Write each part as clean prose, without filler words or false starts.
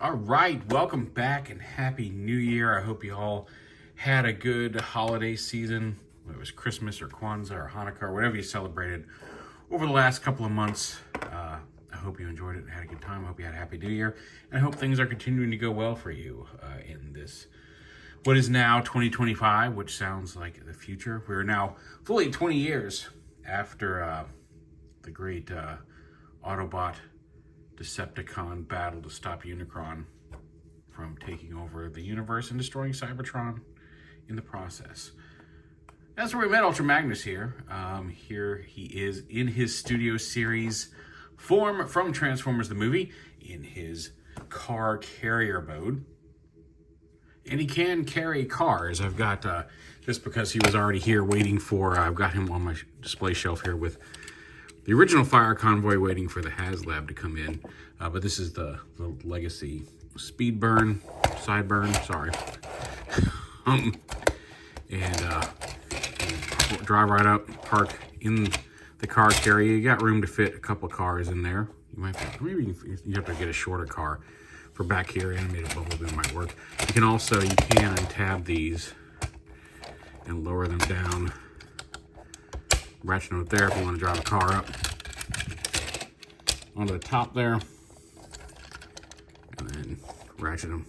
All right, welcome back and Happy New Year. I hope you all had a good holiday season, whether it was Christmas or Kwanzaa or Hanukkah or whatever you celebrated over the last couple of months. I hope you enjoyed it and had a good time. I hope you had a Happy New Year. And I hope things are continuing to go well for you in this, what is now 2025, which sounds like the future. We're now fully 20 years after the great Autobot Decepticon battle to stop Unicron from taking over the universe and destroying Cybertron in the process. That's where we met Ultra Magnus here. Here he is in his studio series form from Transformers the movie in his car carrier mode. And he can carry cars. I've got, just because he was already here waiting for, I've got him on my display shelf here with the original fire convoy waiting for the HasLab to come in. But this is the Legacy speed burn, side burn, sorry. And drive right up, park in the car carrier. You got room to fit a couple of cars in there. You might have, maybe you have to get a shorter car for back here. Animated Bumblebee might work. You can untab these and lower them down. Ratchet them up there if you want to drive a car up onto the top there, and then ratchet them,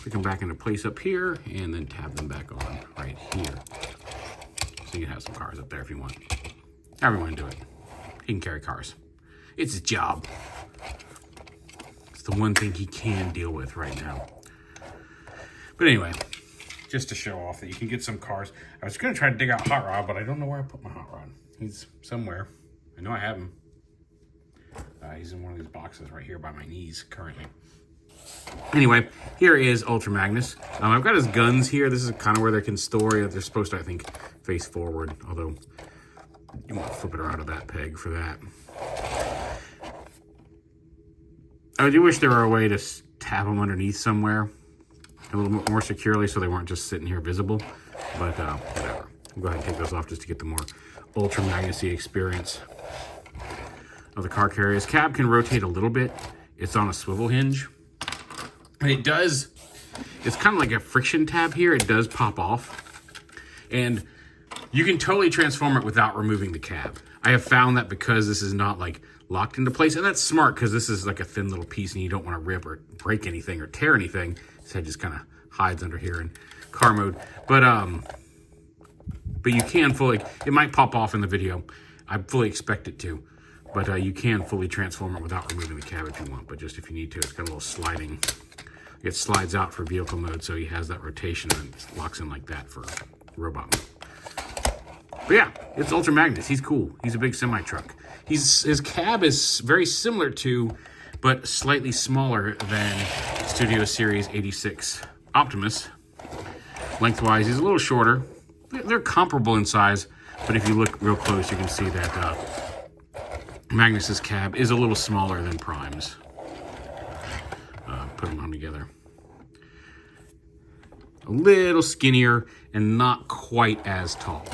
pick them back into place up here, and then tab them back on right here. So you can have some cars up there if you want. However you want to do it. He can carry cars. It's his job. It's the one thing he can deal with right now. But anyway, just to show off that you can get some cars. I was going to try to dig out Hot Rod, but I don't know where I put my Hot Rod. He's somewhere. I know I have him. He's in one of these boxes right here by my knees currently. Anyway, here is Ultra Magnus. I've got his guns here. This is kind of where they can store it. They're supposed to, I think, face forward, although you won't flip it out of that peg for that. I do wish there were a way to tab them underneath somewhere a little bit more securely so they weren't just sitting here visible, but whatever. I'll go ahead and take those off just to get the more Ultra Magnus-y experience of the car carrier. His cab can rotate a little bit. It's on a swivel hinge. And it's kind of like a friction tab here. It does pop off. And you can totally transform it without removing the cab. I have found that because this is not like locked into place, and that's smart because this is like a thin little piece and you don't want to rip or break anything or tear anything. His head just kind of hides under here in car mode. But you can fully, it might pop off in the video. I fully expect it to. But you can fully transform it without removing the cab if you want. But just if you need to, it's got a little sliding. It slides out for vehicle mode, so he has that rotation and it locks in like that for robot mode. But yeah, it's Ultra Magnus. He's cool. He's a big semi-truck. His cab is very similar to, but slightly smaller than Studio Series 86 Optimus. Lengthwise, he's a little shorter. They're comparable in size, but if you look real close, you can see that Magnus's cab is a little smaller than Prime's. Put them on together. A little skinnier and not quite as tall.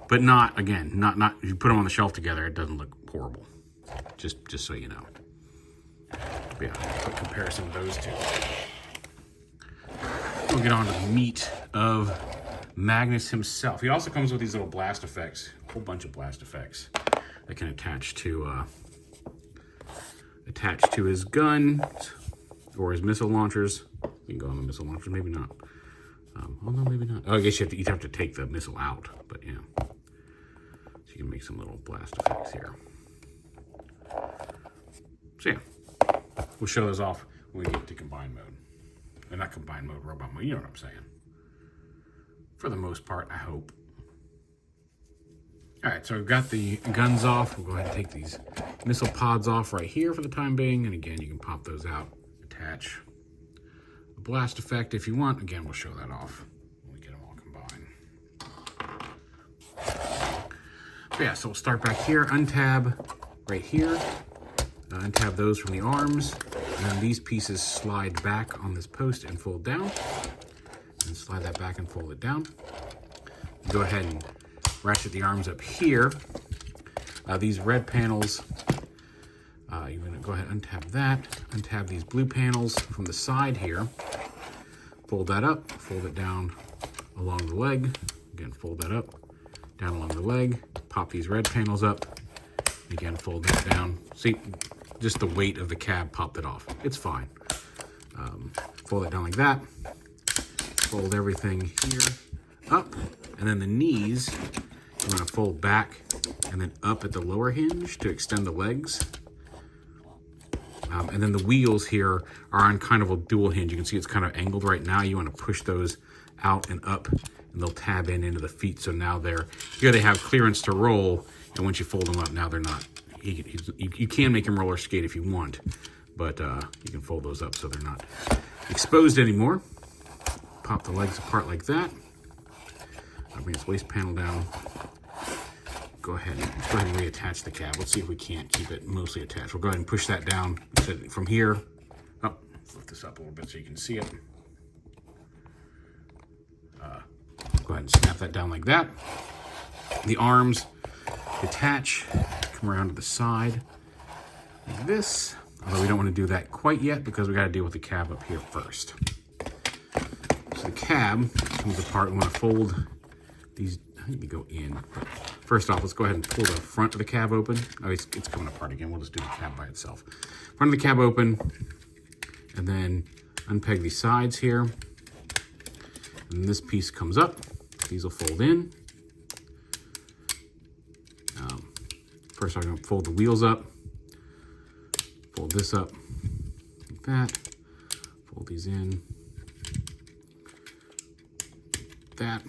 But not, again, not if you put them on the shelf together, it doesn't look horrible. Just so you know. But yeah, put comparison of those two. We'll get on to the meat of Magnus himself. He also comes with these little blast effects, a whole bunch of blast effects that can attach to his gun or his missile launchers. You can go on the missile launchers, maybe not. Oh no, maybe not. Oh, I guess you'd have to take the missile out, but yeah. So you can make some little blast effects here. So yeah, we'll show those off when we get to combined mode. Or not combined mode, robot mode, you know what I'm saying. For the most part, I hope. All right, so we've got the guns off. We'll go ahead and take these missile pods off right here for the time being. And again, you can pop those out, attach a blast effect if you want. Again, we'll show that off when we get them all combined. So yeah, so we'll start back here, untab right here. Untab those from the arms. And then these pieces slide back on this post and fold down. And slide that back and fold it down. Go ahead and ratchet the arms up here. These red panels You're going to go ahead and untab that. Untab these blue panels from the side here. Fold that up. Fold it down along the leg. Again, fold that up, down along the leg. Pop these red panels up. Again, fold that down. See, just the weight of the cab popped it off. It's fine. Fold it down like that. Fold everything here up. And then the knees, you want to fold back and then up at the lower hinge to extend the legs. And then the wheels here are on kind of a dual hinge. You can see it's kind of angled right now. You want to push those out and up, and they'll tab in into the feet. So now here they have clearance to roll, and once you fold them up, now they're not. You can make them roller skate if you want, but you can fold those up so they're not exposed anymore. Pop the legs apart like that. I'll bring this waist panel down. Go ahead and reattach the cab. Let's see if we can't keep it mostly attached. We'll go ahead and push that down from here. Oh, lift this up a little bit so you can see it. Go ahead and snap that down like that. The arms detach, come around to the side like this. Although we don't want to do that quite yet because we got to deal with the cab up here first. So the cab comes apart. We want to fold these. I think they go in. But first off, let's go ahead and pull the front of the cab open. Oh, it's coming apart again. We'll just do the cab by itself. Front of the cab open, and then unpeg these sides here. And this piece comes up. These will fold in. First, I'm going to fold the wheels up. Fold this up like that. Fold these in. Like that.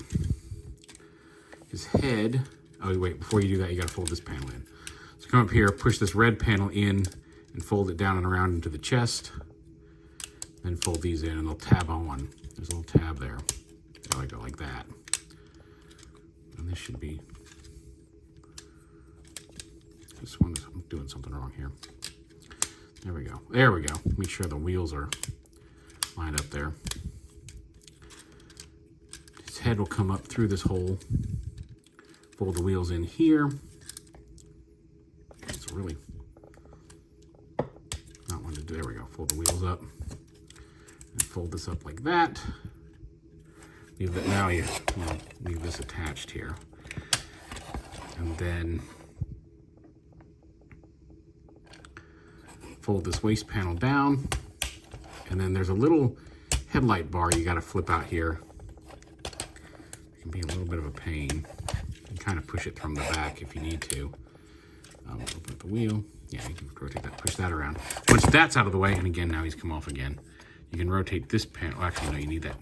His head. Oh, wait, before you do that, you got to fold this panel in. So come up here, push this red panel in, and fold it down and around into the chest. Then fold these in, and they'll tab on. There's a little tab there. There we go, like that. And this should be. This one, I'm doing something wrong here. There we go. There we go. Make sure the wheels are lined up there. His head will come up through this hole. Fold the wheels in here. It's really not one to do. There we go. Fold the wheels up. And fold this up like that. Leave it, now you leave this attached here. And then fold this waist panel down. And then there's a little headlight bar you got to flip out here. It can be a little bit of a pain. You can kind of push it from the back if you need to. Open up the wheel. Yeah, you can rotate that, push that around. Once that's out of the way, and again, now he's come off again. You can rotate this panel. Actually, no, you need that.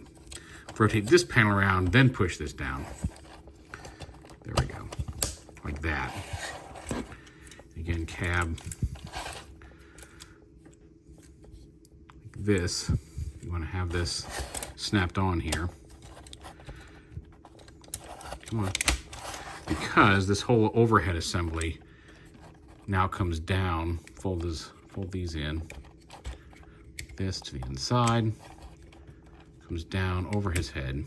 Rotate this panel around, then push this down. There we go. Like that. Again, cab. Like this. You want to have this snapped on here. Come on. Because this whole overhead assembly now comes down. Fold these in. This to the inside. Comes down over his head.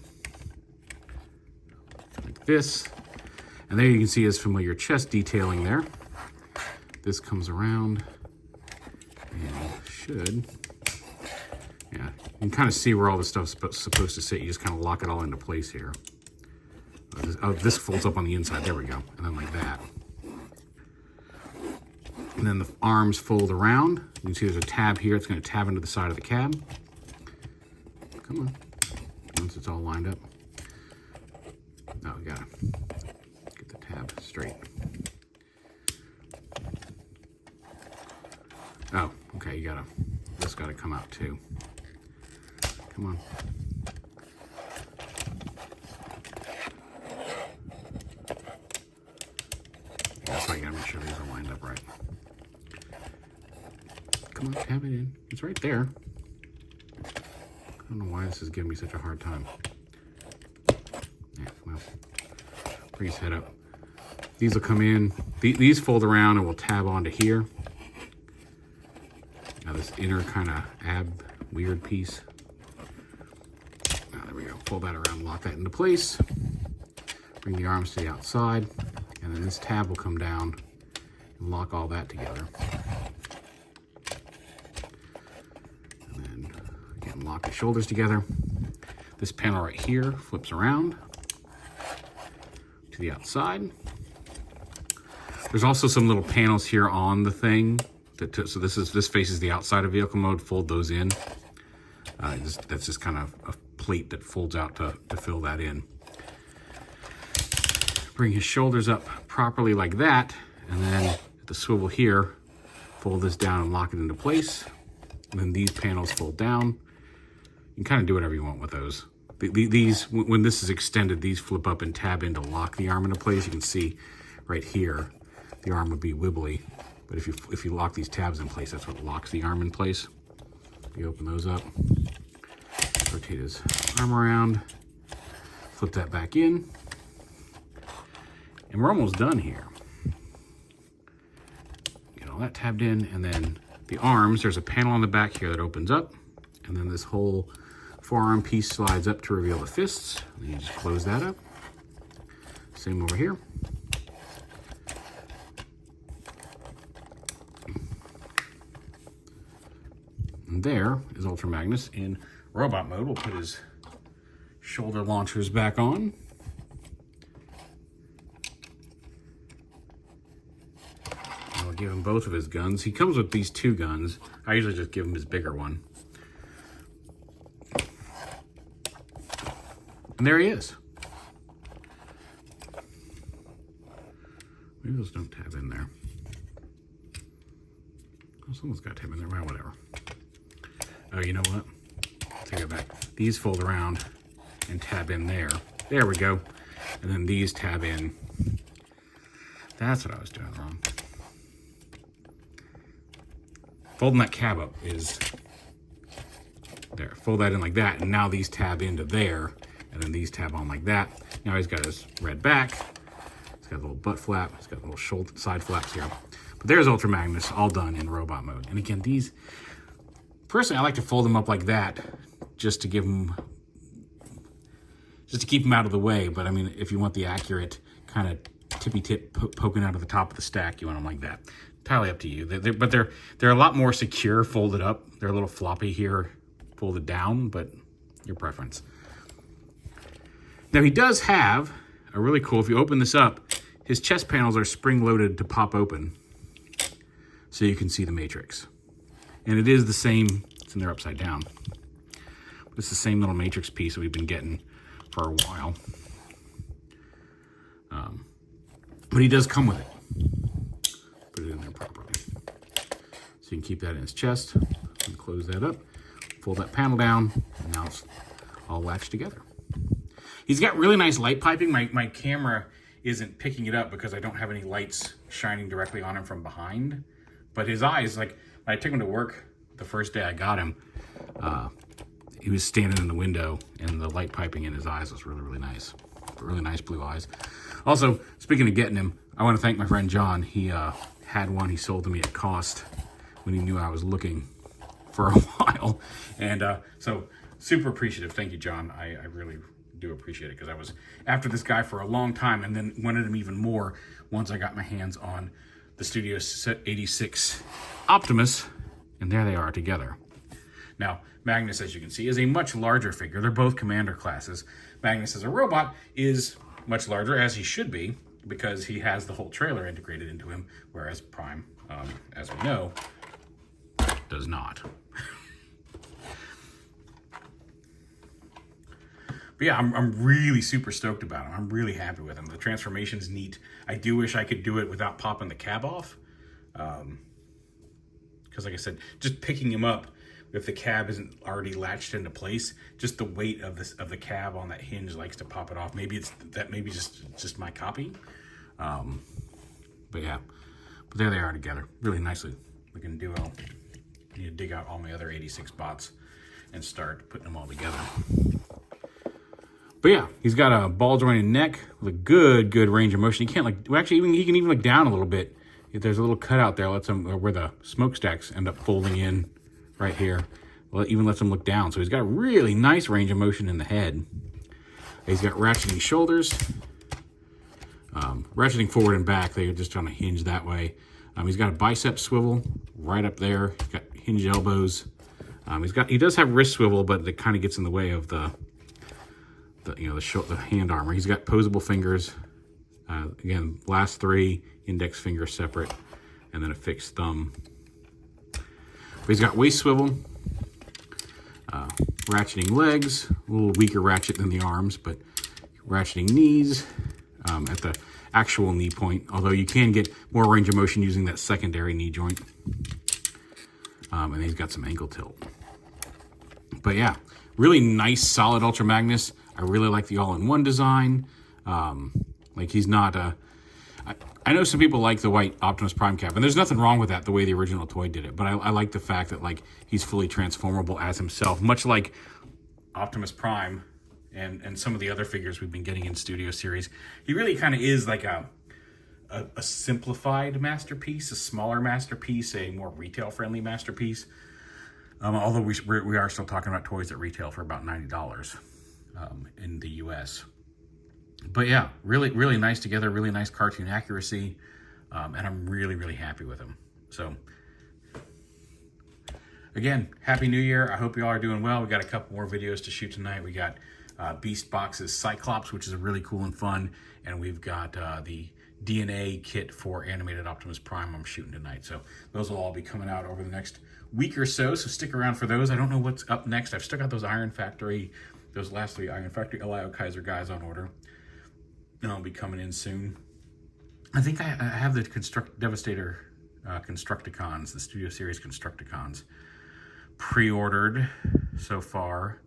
Like this. And there you can see his familiar chest detailing there. This comes around and should. Yeah, you can kind of see where all this stuff's supposed to sit. You just kind of lock it all into place here. This folds up on the inside. There we go. And then like that. And then the arms fold around. You can see there's a tab here. It's going to tab into the side of the cab. Come on. Once it's all lined up. Oh, we gotta get the tab straight. Oh, okay, this gotta come out too. Come on. That's why you gotta make sure these are lined up right. Come on, tab it in. It's right there. I don't know why this is giving me such a hard time. Yeah, well, bring his head up. These will come in. These fold around and will tab onto here. Now this inner kind of weird piece. Now there we go. Fold that around, lock that into place. Bring the arms to the outside. And then this tab will come down and lock all that together. lock the shoulders together. This panel right here flips around to the outside. There's also some little panels here on the thing. So this faces the outside of vehicle mode. Fold those in. That's just kind of a plate that folds out to fill that in. Bring his shoulders up properly like that, and then at the swivel here, fold this down and lock it into place. And then these panels fold down. You can kind of do whatever you want with those. These, when this is extended, these flip up and tab in to lock the arm into place. You can see right here, the arm would be wibbly. But if you lock these tabs in place, that's what locks the arm in place. You open those up, rotate his arm around, flip that back in, and we're almost done here. Get all that tabbed in, and then the arms, there's a panel on the back here that opens up, and then this whole forearm piece slides up to reveal the fists. And you just close that up. Same over here. And there is Ultra Magnus in robot mode. We'll put his shoulder launchers back on. I'll give him both of his guns. He comes with these two guns. I usually just give him his bigger one. And there he is. Maybe those don't tab in there. Oh, someone's got to tab in there. Well, whatever. Oh, you know what? Take it back. These fold around and tab in there. There we go. And then these tab in. That's what I was doing wrong. Folding that cab up is there. Fold that in like that, and now these tab into there, and then these tab on like that. Now he's got his red back. He's got a little butt flap. He's got little shoulder side flaps here. But there's Ultra Magnus, all done in robot mode. And again, these, personally, I like to fold them up like that, just to give them, just to keep them out of the way. But I mean, if you want the accurate kind of tippy tip poking out of the top of the stack, you want them like that. Entirely up to you. But they're a lot more secure folded up. They're a little floppy here, folded down, but your preference. Now he does have a really cool, if you open this up, his chest panels are spring loaded to pop open so you can see the matrix. And it is the same, it's in there upside down. It's the same little matrix piece that we've been getting for a while. But he does come with it. Put it in there properly. So you can keep that in his chest and close that up. Fold that panel down, and now it's all latched together. He's got really nice light piping. My camera isn't picking it up because I don't have any lights shining directly on him from behind. But his eyes, like when I took him to work the first day I got him, he was standing in the window and the light piping in his eyes was really, really nice. Really nice blue eyes. Also, speaking of getting him, I want to thank my friend John. He had one he sold to me at cost when he knew I was looking for a while. And so super appreciative. Thank you, John. I really do appreciate it because I was after this guy for a long time and then wanted him even more once I got my hands on the Studio 86 Optimus, and there they are together. Now, Magnus, as you can see, is a much larger figure. They're both commander classes. Magnus as a robot is much larger, as he should be, because he has the whole trailer integrated into him, whereas Prime, as we know, does not. But yeah, I'm really super stoked about him. I'm really happy with him. The transformation's neat. I do wish I could do it without popping the cab off. Because like I said, just picking him up, if the cab isn't already latched into place, just the weight of the cab on that hinge likes to pop it off. Maybe it's that. Maybe just my copy. But yeah, but there they are together, really nicely looking duo. I need to dig out all my other 86 bots and start putting them all together. But yeah, he's got a ball jointed neck with a good range of motion. He can't he can even look down a little bit. If there's a little cutout there, lets him where the smokestacks end up folding in right here. Well, it even lets him look down. So he's got a really nice range of motion in the head. He's got ratcheting shoulders, ratcheting forward and back. They're just on a hinge that way. He's got a bicep swivel right up there. He's got hinge elbows. He does have wrist swivel, but it kind of gets in the way of the hand armor. He's got posable fingers. Again, last 3 index fingers separate, and then a fixed thumb. But he's got waist swivel, ratcheting legs, a little weaker ratchet than the arms, but ratcheting knees at the actual knee point, although you can get more range of motion using that secondary knee joint. And he's got some ankle tilt. But yeah, really nice, solid Ultra Magnus. I really like the all-in-one design. Like he's not a... I know some people like the white Optimus Prime cap, and there's nothing wrong with that, the way the original toy did it. But I like the fact that like he's fully transformable as himself, much like Optimus Prime and some of the other figures we've been getting in Studio Series. He really kind of is like a simplified masterpiece, a smaller masterpiece, a more retail-friendly masterpiece. Although we are still talking about toys that retail for about $90 in the U.S. But yeah, really nice together, really nice cartoon accuracy, and I'm really happy with him. So again, Happy New Year. I hope you all are doing well. We got a couple more videos to shoot tonight. We got Beast Box's Cyclops, which is really cool and fun, and we've got the DNA kit for animated Optimus Prime I'm shooting tonight. So those will all be coming out over the next week or so stick around for those. I don't know what's up next. I've still got those last 3 Iron Factory Elio Kaiser guys on order. And I'll be coming in soon. I think I have the Devastator Constructicons, the Studio Series Constructicons, pre-ordered so far.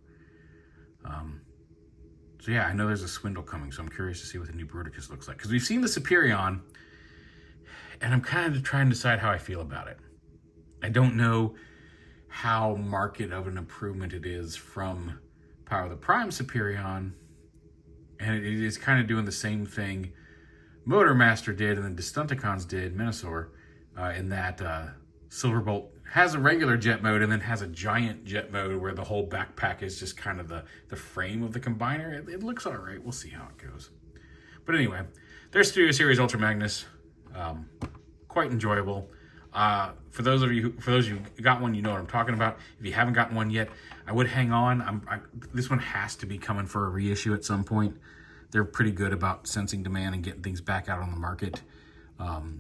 So yeah, I know there's a Swindle coming, so I'm curious to see what the new Bruticus looks like. Because we've seen the Superion, and I'm kind of trying to decide how I feel about it. I don't know how marked of an improvement it is from Power of the Prime Superion, and it is kind of doing the same thing Motor Master did and the Stunticons did, Minosaur, in that Silverbolt has a regular jet mode and then has a giant jet mode where the whole backpack is just kind of the frame of the combiner. It looks all right. We'll see how it goes. But anyway, there's Studio Series Ultra Magnus. Quite enjoyable. For those of you who got one, you know what I'm talking about. If you haven't gotten one yet, I would hang on. This one has to be coming for a reissue at some point. They're pretty good about sensing demand and getting things back out on the market.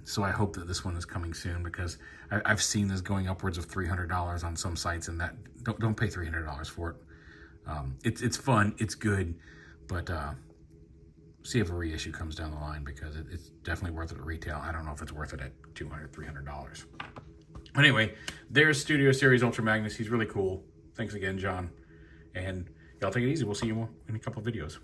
So I hope that this one is coming soon, because I've seen this going upwards of $300 on some sites, and that don't pay $300 for it. It's fun, it's good, but see if a reissue comes down the line, because it's definitely worth it at retail. I don't know if it's worth it at $200, $300. But anyway, there's Studio Series Ultra Magnus. He's really cool. Thanks again, John. And y'all take it easy. We'll see you in a couple of videos.